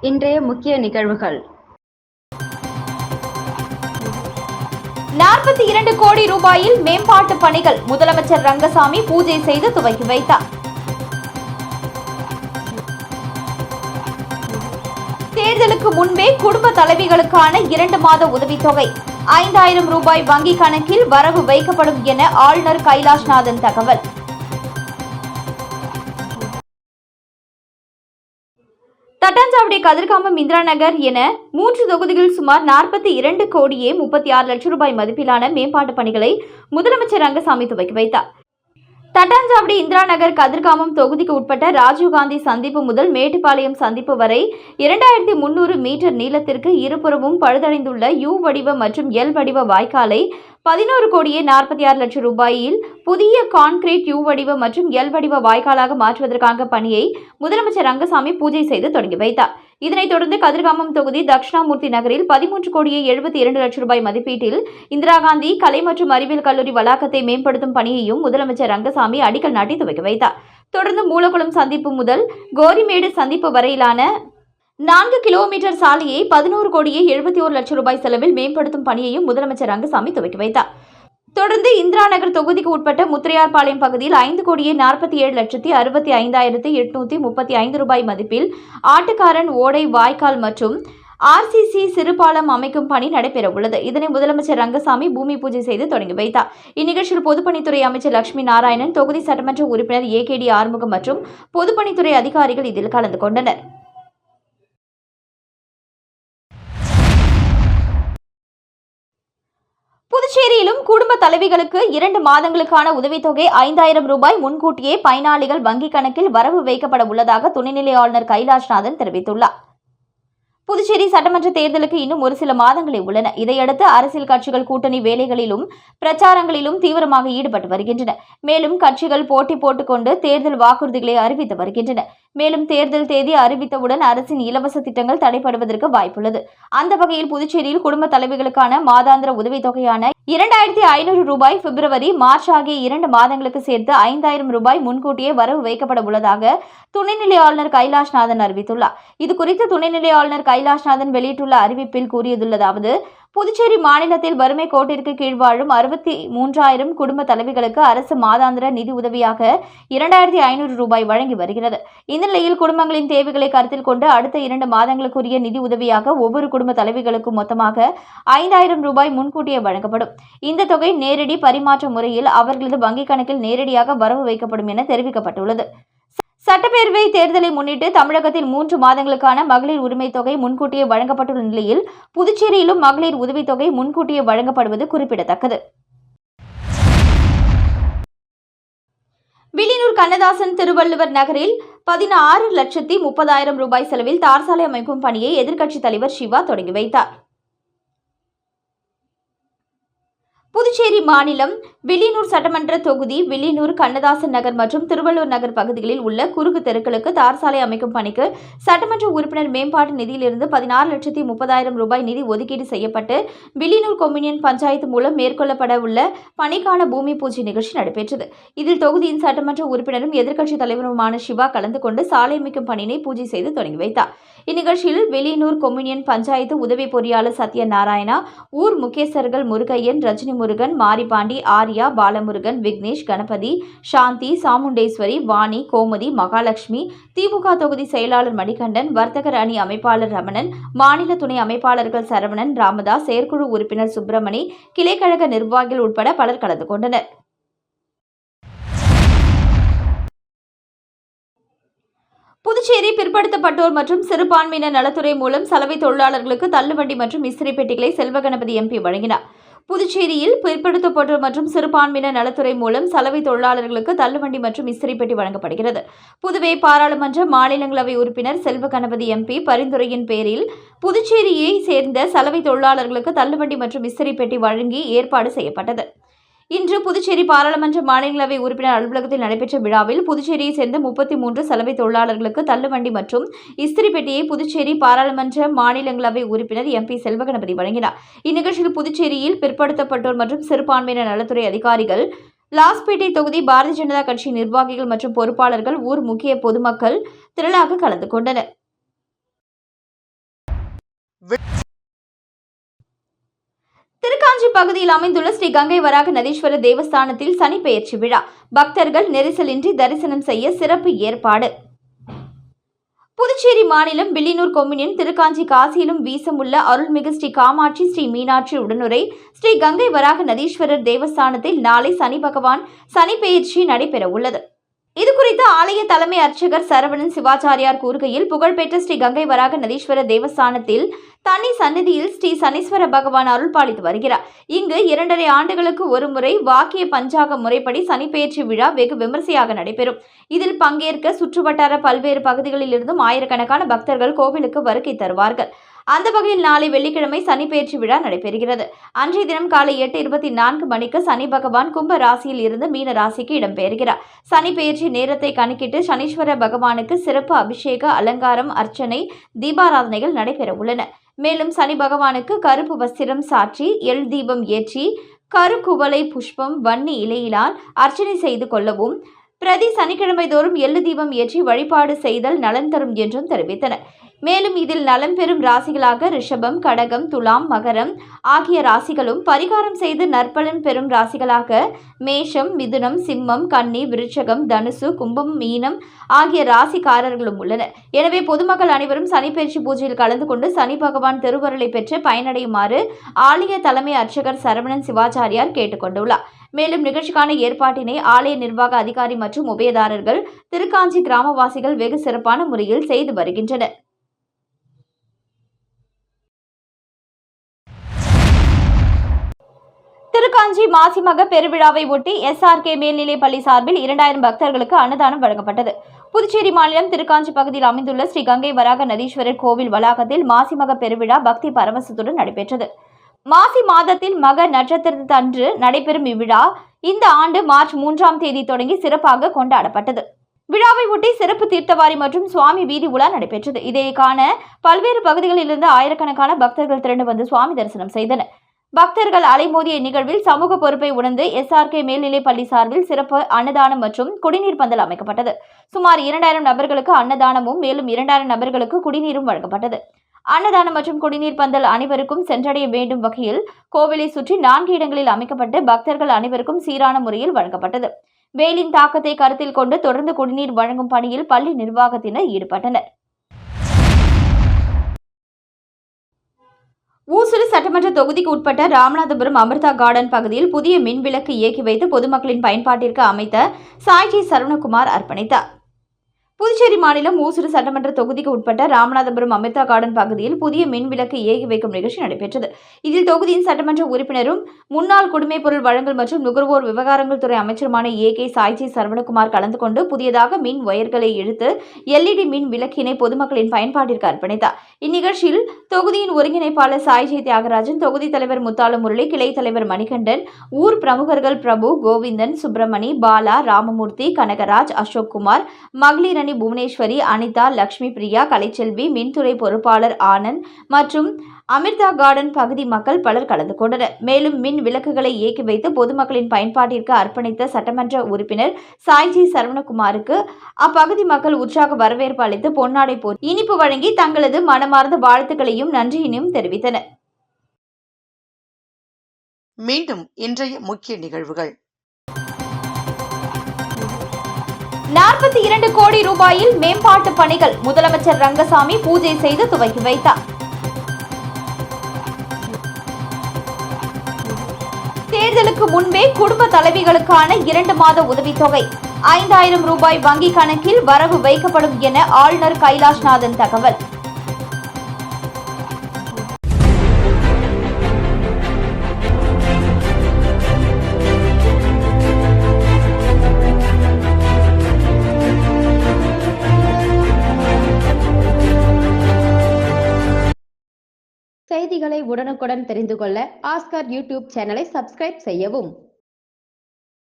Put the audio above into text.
இன்றைய முக்கிய நிகழ்வுகள். 42 கோடி ரூபாயில் மேம்பாட்டு பணிகள் முதலமைச்சர் ரங்கசாமி பூஜை செய்து துவக்கி வைத்தார். தேர்தலுக்கு முன்பே குடும்ப தலைவிகளுக்கான 2 மாத உதவித்தொகை 5000 ரூபாய் வங்கி கணக்கில் வரவு வைக்கப்படும் என ஆளுநர் கைலாஷ்நாதன் தகவல். தட்டாஞ்சாவடி, கதிர்காமம், இந்திரா நகர் என 3 தொகுதிகளில் சுமார் 42 கோடியே 36 லட்சம் ரூபாய் மதிப்பிலான மேம்பாட்டு பணிகளை முதலமைச்சர் ரங்கசாமி துவக்கி வைத்தார். தட்டாஞ்சாவடி, இந்திரா நகர், கதிர்காமம் தொகுதிக்கு உட்பட்ட ராஜீவ்காந்தி சந்திப்பு முதல் மேட்டுப்பாளையம் சந்திப்பு வரை 2300 மீட்டர் நீளத்திற்கு இருபுறமும் பழுதடைந்துள்ள யூ வடிவ மற்றும் எல் வடிவ வாய்க்காலை 11 கோடியே 46 லட்சம் ரூபாயில் புதிய கான்கிரீட் யூ வடிவ மற்றும் எல் வடிவ வாய்க்காலாக மாற்றுவதற்கான பணியை முதலமைச்சர் ரங்கசாமி பூஜை செய்து தொடங்கி வைத்தார். இதனைத் தொடர்ந்து கதிர்காமம் தொகுதி தட்சிணாமூர்த்தி நகரில் 13 கோடியே 72 லட்சம் ரூபாய் மதிப்பீட்டில் இந்திரா காந்தி கலை மற்றும் அறிவியல் கல்லூரி வளாகத்தை மேம்படுத்தும் பணியையும் முதலமைச்சர் ரங்கசாமி அடிக்கல் நாட்டி துவக்கி வைத்தார். தொடர்ந்து மூலக்குளம் சந்திப்பு முதல் கோரிமேடு சந்திப்பு வரையிலான 4 கிலோமீட்டர் சாலையை 11 கோடியே 71 லட்சம் ரூபாய் செலவில் மேம்படுத்தும் பணியையும் முதலமைச்சர் ரங்கசாமி துவக்கி வைத்தார். தொடர்ந்து இந்திரா நகர் தொகுதிக்கு உட்பட்ட முத்திரையார்பாளையம் பகுதியில் 5 கோடியே 47 லட்சத்தி 65,835 ரூபாய் மதிப்பில் ஆட்டுக்காரன் ஓடை வாய்க்கால் மற்றும் ஆர்சிசி சிறுபாலம் அமைக்கும் பணி நடைபெறவுள்ளது. இதனை முதலமைச்சர் ரங்கசாமி பூமி பூஜை செய்து தொடங்கி வைத்தார். இந்நிகழ்ச்சியில் பொதுப்பணித்துறை அமைச்சர் லட்சுமி நாராயணன், தொகுதி சட்டமன்ற உறுப்பினர் ஏகேடி ஆறுமுகம் மற்றும் பொதுப்பணித்துறை அதிகாரிகள் இதில் கலந்து கொண்டனர். புதுச்சேரியிலும் குடும்ப தலைவிகளுக்கு 2 மாதங்களுக்கான உதவித்தொகை 5000 ரூபாய் முன்கூட்டியே பயனாளிகள் வங்கிக் கணக்கில் வரவு வைக்கப்பட உள்ளதாக துணைநிலை ஆளுநர் கைலாஷ்நாதன் தெரிவித்துள்ளார். புதுச்சேரி சட்டமன்ற தேர்தலுக்கு இன்னும் ஒரு சில மாதங்களே உள்ளன. இதையடுத்து அரசியல் கட்சிகள் கூட்டணி வேலைகளிலும் பிரச்சாரங்களிலும் தீவிரமாக ஈடுபட்டு வருகின்றன. மேலும் கட்சிகள் போட்டி போட்டுக்கொண்டு தேர்தல் வாக்குறுதிகளை அறிவித்து வருகின்றன. மேலும் தேர்தல் தேதி அறிவித்தவுடன் அரசின் இலவச திட்டங்கள் தடைபடுவதற்கு வாய்ப்புள்ளது. அந்த வகையில் புதுச்சேரியில் குடும்ப தலைவிகளுக்கான மாதாந்திர உதவித்தொகையான 2500 ரூபாய் பிப்ரவரி, மார்ச் ஆகிய 2 மாதங்களுக்கு சேர்த்து 5000 ரூபாய் முன்கூட்டியே வரவு வைக்கப்பட உள்ளதாக துணைநிலை ஆளுநர் கைலாஷ்நாதன் அறிவித்துள்ளார். இதுகுறித்து துணைநிலை ஆளுநர் கைலாஷ்நாதன் வெளியிட்டுள்ள அறிவிப்பில் கூறியுள்ளதாவது: புதுச்சேரி மாநிலத்தில் வறுமை கோட்டிற்கு கீழ் வாழும் 63,000 குடும்ப தலைவிகளுக்கு அரசு மாதாந்திர நிதி உதவியாக 2500 ரூபாய் வழங்கி வருகிறது. இந்த நிலையில் குடும்பங்களின் தேவைகளை கருத்தில் கொண்டு அடுத்த 2 மாதங்களுக்குரிய நிதி உதவியாக ஒவ்வொரு குடும்ப தலைவிகளுக்கும் மொத்தமாக 5000 ரூபாய் முன்கூட்டியே வழங்கப்படும். இந்த தொகை நேரடி பரிமாற்ற முறையில் அவர்களது வங்கிக் கணக்கில் நேரடியாக வரவு வைக்கப்படும் என தெரிவிக்கப்பட்டுள்ளது. சட்டப்பேரவை தேர்தலை முன்னிட்டு தமிழகத்தில் 3 மாதங்களுக்கான மகளிர் உரிமைத் தொகை முன்கூட்டியே வழங்கப்பட்டுள்ள நிலையில் புதுச்சேரியிலும் மகளிர் உதவித்தொகை முன்கூட்டியே வழங்கப்படுவது குறிப்பிடத்தக்கது. வில்லியனூர் கண்ணதாசன் திருவள்ளுவர் நகரில் 16,30,000 ரூபாய் செலவில் தார் சாலை அமைக்கும் பணியை எதிர்க்கட்சித் தலைவர் சிவா தொடங்கி வைத்தார். புதுச்சேரி மாநிலம் வில்லியனூர் சட்டமன்ற தொகுதி வில்லியனூர், கண்ணதாசன் நகர் மற்றும் திருவள்ளூர் நகர் பகுதிகளில் உள்ள குறுக்கு தெருக்களுக்கு தார் சாலை அமைக்கும் பணிக்கு சட்டமன்ற உறுப்பினர் மேம்பாட்டு நிதியிலிருந்து 16,30,000 ரூபாய் நிதி ஒதுக்கீடு செய்யப்பட்டு வில்லியனூர் கொம்யூனியன் பஞ்சாயத்து மூலம் மேற்கொள்ளப்பட உள்ள பணிக்கான பூமி பூஜை நிகழ்ச்சி நடைபெற்றது. இதில் தொகுதியின் சட்டமன்ற உறுப்பினரும் எதிர்க்கட்சித் தலைவருமான சிவா கலந்து கொண்டு சாலை அமைக்கும் பணியினை பூஜை செய்து தொடங்கி வைத்தார். இந்நிகழ்ச்சியில் வில்லியனூர் கொம்யூனியன் பஞ்சாயத்து உதவி பொறியாளர் சத்யநாராயணா, ஊர் முக்கியஸ்தர்கள் முருகையன், ரஜினி முருகன், மாரிபாண்டி, ஆர்யா, பாலமுருகன், விக்னேஷ், கணபதி, சாந்தி, சாமுண்டேஸ்வரி, வாணி, கோமதி, மகாலட்சுமி, திமுக தொகுதி செயலாளர் மணிகண்டன், வர்த்தகர் அணி அமைப்பாளர் ரமணன், மாநில துணை அமைப்பாளர்கள் சரவணன், ராமதாஸ், செயற்குழு உறுப்பினர் சுப்பிரமணி, கிளைக்கழக நிர்வாகிகள் உட்பட பலர் கலந்து கொண்டனர். புதுச்சேரி பிற்படுத்தப்பட்டோர் மற்றும் சிறுபான்மையினர் நலத்துறை மூலம் சலவை தொழிலாளர்களுக்கு தள்ளுவண்டி மற்றும் இஸ்திரி பெட்டிகளை செல்வகணபதி எம்பி வழங்கினார். புதுச்சேரியில் பிற்படுத்தப்பட்டோர் மற்றும் சிறுபான்மையினர் நலத்துறை மூலம் சலவை தொழிலாளர்களுக்கு தள்ளுவண்டி மற்றும் இஸ்திரி பெட்டி வழங்கப்படுகிறது. புதுவை பாராளுமன்ற மாநிலங்களவை உறுப்பினர் செல்வகணபதி எம்பி பரிந்துரையின் பேரில் புதுச்சேரியை சேர்ந்த சலவை தொழிலாளர்களுக்கு தள்ளுவண்டி மற்றும் இஸ்திரி பெட்டி வழங்கி ஏற்பாடு செய்யப்பட்டது. இன்று புதுச்சேரி பாராளுமன்ற மாநிலங்களவை உறுப்பினர் அலுவலகத்தில் நடைபெற்ற விழாவில் புதுச்சேரியை சேர்ந்த 33 சலவை தொழிலாளர்களுக்கு தள்ளுவண்டி மற்றும் இஸ்திரி பெட்டியை புதுச்சேரி பாராளுமன்ற மாநிலங்களவை உறுப்பினர் எம்பி செல்வகணபதி வழங்கினார். இந்நிகழ்ச்சியில் புதுச்சேரியில் பிற்படுத்தப்பட்டோர் மற்றும் சிறுபான்மையினர் நலத்துறை அதிகாரிகள், லாஸ்பேட்டை தொகுதி பாரதிய ஜனதா கட்சி நிர்வாகிகள் மற்றும் பொறுப்பாளர்கள், ஊர் முக்கிய பொதுமக்கள் திரளாக கலந்து கொண்டனர். திருக்காஞ்சி பகுதியில் அமைந்துள்ள ஸ்ரீ கங்கை வராக நதீஸ்வரர் தேவஸ்தானத்தில் சனி பெயர்ச்சி விழா. பக்தர்கள் நெரிசலின்றி தரிசனம் செய்ய சிறப்பு ஏற்பாடு. புதுச்சேரி மாநிலம் வில்லியனூர் கொம்யூனியன் திருக்காஞ்சி காசியிலும் வீசமுள்ள அருள்மிகு ஸ்ரீ காமாட்சி ஸ்ரீ மீனாட்சி உடனுரை ஸ்ரீ கங்கை வராக நதீஸ்வரர் தேவஸ்தானத்தில் நாளை சனி பகவான் சனி பெயர்ச்சி நடைபெற உள்ளது. இதுகுறித்து ஆலய தலைமை அர்ச்சகர் சரவணன் சிவாச்சாரியார் கூறுகையில், புகழ்பெற்ற ஸ்ரீ கங்கை வராக நதீஸ்வரர் தேவஸ்தானத்தில் தனி சந்நிதியில் ஸ்ரீ சனீஸ்வர பகவான் அருள் பாலித்து வருகிறார். இங்கு 2.5 ஆண்டுகளுக்கு ஒருமுறை வாக்கிய பஞ்சாங்க முறைப்படி சனிப்பெயர்ச்சி விழா வெகு விமர்சையாக நடைபெறும். இதில் பங்கேற்க சுற்றுவட்டார பல்வேறு பகுதிகளில் இருந்தும் ஆயிரக்கணக்கான பக்தர்கள் கோவிலுக்கு வருகை தருவார்கள். அந்த வகையில் நாளை வெள்ளிக்கிழமை சனி பெயர்ச்சி விழா நடைபெறுகிறது. அன்றைய தினம் காலை 8:24 மணிக்கு சனி பகவான் கும்ப ராசியில் இருந்து மீன ராசிக்கு இடம்பெயர்கிறார். சனி பெயர்ச்சி நேரத்தை கணக்கிட்டு சனீஸ்வர பகவானுக்கு சிறப்பு அபிஷேக, அலங்காரம், அர்ச்சனை, தீபாராதனைகள் நடைபெற உள்ளன. மேலும் சனி பகவானுக்கு கருப்பு வஸ்திரம் சாற்றி, எள் தீபம் ஏற்றி, கருக்குவளை புஷ்பம், வன்னி இலையிலால் அர்ச்சனை செய்து கொள்ளவும், பிரதி சனிக்கிழமை தோறும் எள்ளு தீபம் ஏற்றி வழிபாடு செய்தல் நலன் தரும் என்றும் தெரிவித்தனர். மேலும் இதில் நலம் பெறும் ராசிகளாக ரிஷபம், கடகம், துலாம், மகரம் ஆகிய ராசிகளும், பரிகாரம் செய்து நற்பலன் பெறும் ராசிகளாக மேஷம், மிதுனம், சிம்மம், கன்னி, விருச்சகம், தனுசு, கும்பம், மீனம் ஆகிய ராசிக்காரர்களும் உள்ளனர். எனவே பொதுமக்கள் அனைவரும் சனிப்பெயர்ச்சி பூஜையில் கலந்து கொண்டு சனி பகவான் திருவருளை பெற்று பயனடையுமாறு ஆலய தலைமை அர்ச்சகர் சரவணன் சிவாச்சாரியார் கேட்டுக்கொண்டுள்ளார். மேலும் நிகழ்ச்சிக்கான ஏற்பாட்டினை ஆலய நிர்வாக அதிகாரி மற்றும் உபயதாரர்கள், திருக்காஞ்சி கிராமவாசிகள் வெகு சிறப்பான முறையில் செய்து வருகின்றனர். திருக்காஞ்சி மாசிமக பெருவிழாவை ஒட்டி SRK மேல்நிலைப் பள்ளி சார்பில் 2000 பக்தர்களுக்கு அன்னதானம் வழங்கப்பட்டது. புதுச்சேரி மாநிலம் திருக்காஞ்சி பகுதியில் அமைந்துள்ள ஸ்ரீ கங்கை வராக நதீஸ்வரர் கோவில் வளாகத்தில் மாசிமக பெருவிழா பக்தி பரவசத்துடன் நடைபெற்றது. மாசி மாதத்தில் மக நட்சத்திரத்தன்று நடைபெறும் இவ்விழா இந்த ஆண்டு மார்ச் 3ஆம் தேதி தொடங்கி சிறப்பாக கொண்டாடப்பட்டது. விழாவை ஒட்டி சிறப்பு தீர்த்தவாரி மற்றும் சுவாமி வீதி உலா நடைபெற்றது. இதை காண பல்வேறு பகுதிகளிலிருந்து ஆயிரக்கணக்கான பக்தர்கள் திரண்டு வந்து சுவாமி தரிசனம் செய்தனர். பக்தர்கள் அலைமோதிய நிகழ்வில் சமூக பொறுப்பை உணர்ந்து SRK மேல்நிலைப் பள்ளி சார்பில் சிறப்பு அன்னதானம் மற்றும் குடிநீர் பந்தல் அமைக்கப்பட்டது. சுமார் 2000 நபர்களுக்கு அன்னதானமும் மேலும் 2000 நபர்களுக்கு குடிநீரும் வழங்கப்பட்டது. அன்னதானம் மற்றும் குடிநீர் பந்தல் அனைவருக்கும் சென்றடைய வேண்டும் வகையில் கோவிலை சுற்றி 4 இடங்களில் அமைக்கப்பட்டு பக்தர்கள் அனைவருக்கும் சீரான முறையில் வழங்கப்பட்டது. வெயிலின் தாக்கத்தை கருத்தில் கொண்டு தொடர்ந்து குடிநீர் வழங்கும் பணியில் பள்ளி நிர்வாகத்தினர் ஈடுபட்டனர். ஊசுடு சட்டமன்ற தொகுதிக்கு உட்பட்ட ராமநாதபுரம் அமிர்தா கார்டன் பகுதியில் புதிய மின் விளக்கு இயக்கி வைத்து பொதுமக்களின் பயன்பாட்டிற்கு அமைத்த சாய்ஜி சரவணகுமார் அர்ப்பணித்தார். புதுச்சேரி மாநிலம் ஊசுடு சட்டமன்ற தொகுதிக்கு உட்பட்ட ராமநாதபுரம் அமிர்தா கார்டன் பகுதியில் புதிய மின் விளக்கு இயக்கி வைக்கும் நிகழ்ச்சி நடைபெற்றது. இதில் தொகுதியின் சட்டமன்ற உறுப்பினரும் முன்னாள் குடிமைப் பொருள் வழங்கல் மற்றும் நுகர்வோர் விவகாரங்கள் துறை அமைச்சருமான AK சாய்ஜி சரவணகுமார் கலந்து கொண்டு புதியதாக மின் ஒயர்களை இழுத்து LED மின் விளக்கினை பொதுமக்களின் பயன்பாட்டிற்கு அர்ப்பணித்தார். இந்நிகழ்ச்சியில் தொகுதியின் ஒருங்கிணைப்பாளர் சாய்ஜி தியாகராஜன், தொகுதி தலைவர் முத்தாலு முரளி, கிளை தலைவர் மணிகண்டன், ஊர் பிரமுகர்கள் பிரபு, கோவிந்தன், சுப்பிரமணி, பாலா, ராமமூர்த்தி, கனகராஜ், அசோக்குமார், மகளிரணி புவனேஸ்வரி, அனிதா, லட்சுமி பிரியா, கலைச்செல்வி, மின்துறை பொறுப்பாளர் ஆனந்த் மற்றும் அமிர்தா கார்டன் பகுதி மக்கள் பலர் கலந்து கொண்டனர். மேலும் மின் விளக்குகளை இயக்கி வைத்து பொதுமக்களின் பயன்பாட்டிற்கு அர்ப்பணித்த சட்டமன்ற உறுப்பினர் சாய்ஜி சரவணகுமாருக்கு அப்பகுதி மக்கள் உற்சாக வரவேற்பு அளித்து பொன்னாடை போட்டு இனிப்பு வழங்கி தங்களது மனமார்ந்த வாழ்த்துக்களையும் நன்றியினையும் தெரிவித்தனர். மீண்டும் இன்றைய முக்கிய நிகழ்வுகள். 42 கோடி ரூபாயில் மேம்பாட்டு பணிகள் முதலமைச்சர் ரங்கசாமி பூஜை செய்து துவக்கி வைத்தார். தேர்தலுக்கு முன்பே குடும்ப தலைவிகளுக்கான 2 மாத உதவித்தொகை 5000 ரூபாய் வங்கி கணக்கில் வரவு வைக்கப்படும் என ஆளுநர் கைலாஷ்நாதன் தகவல். செய்திகளை உடனுக்குடன் தெரிந்து கொள்ள ஆஸ்கர் யூடியூப் சேனலை சப்ஸ்கிரைப் செய்யவும்.